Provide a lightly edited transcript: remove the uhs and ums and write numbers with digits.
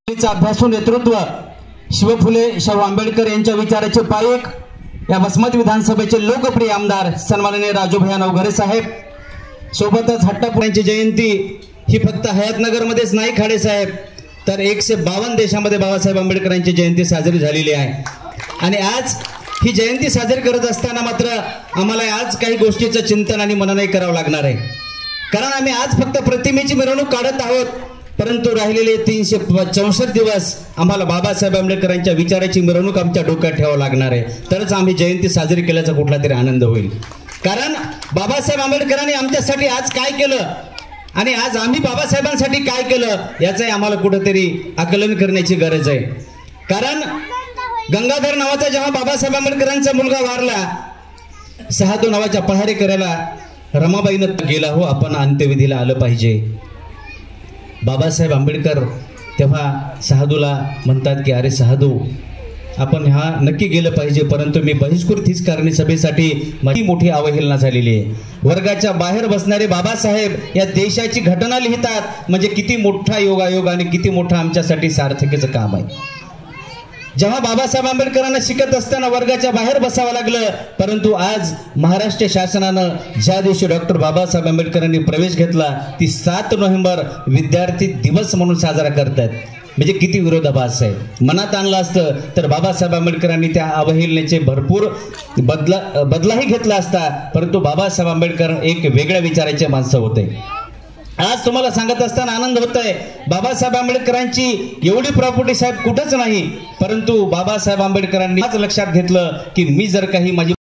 अभ्यासू नेतृत्व शिवफुले शाहू आंबेडकर यांच्या विचाराचे पायक या वसमत विधानसभेचे लोकप्रिय आमदार सन्माननीय राजूभाई नवघरे साहेब, सोबतच हट्टापुऱ्यांची जयंती ही फक्त हयातनगर मध्येच नाही खाडे साहेब, तर 152 देशामध्ये बाबासाहेब आंबेडकरांची जयंती साजरी झालेली आहे। आणि आज ही जयंती साजरी करत असताना मात्र आम्हाला आज काही गोष्टीचं चिंतन आणि मननही करावं लागणार आहे। कारण आम्ही आज फक्त प्रतिमेची मिरवणूक काढत आहोत, परंतु राहिलेले 364 दिवस आम्हाला बाबासाहेब आंबेडकरांच्या विचाराची मिरवणूक आमच्या डोक्यात ठेवावं लागणार आहे, तरच आम्ही जयंती साजरी केल्याचा कुठला तरी आनंद होईल। कारण बाबासाहेब आंबेडकरांनी आमच्यासाठी आज काय केलं आणि आज आम्ही बाबासाहेबांसाठी काय केलं याचंही आम्हाला कुठेतरी आकलन करण्याची गरज आहे। कारण गंगाधर नावाचा जेव्हा बाबासाहेब आंबेडकरांचा मुलगा वारला, सहादू नावाच्या पहारेकऱ्याला रमाबाईनं गेला हो आपण अंत्यविधीला आलं पाहिजे। बाबासाहेब आंबेडकर तेव्हा सहादूला म्हणतात की अरे सहादू आपण हा नक्की गेलं पाहिजे, परंतु मी बहिष्कृत हितकारणी सभेसाठी माझी मोठी अवहेलना झालेली आहे। वर्गाच्या बाहेर बसणारे बाबासाहेब या देशाची घटना लिहितात, म्हणजे किती मोठा योगायोग आणि किती मोठं आमच्यासाठी सार्थकीचं काम आहे। जेव्हा बाबासाहेब आंबेडकरांना शिकत असताना वर्गाच्या बाहेर बसावं लागलं, परंतु आज महाराष्ट्र शासनानं ज्या दिवशी डॉक्टर बाबासाहेब आंबेडकरांनी प्रवेश घेतला ती 7 नोव्हेंबर विद्यार्थी दिवस म्हणून साजरा करतात, म्हणजे किती विरोधाभास आहे। मनात आणलं असतं तर बाबासाहेब आंबेडकरांनी त्या अवहेलनेचे भरपूर बदलाही घेतला असता, परंतु बाबासाहेब आंबेडकर एक वेगळ्या विचाराचे माणसं होते। आज तुम्हाला सांगत असताना आनंद होत आहे, बाबासाहेब आंबेडकरांची एवढी प्रॉपर्टी साहेब कुठंच नाही, परंतु बाबासाहेब आंबेडकरांनी आज लक्षात घेतलं की मी जर काही माझी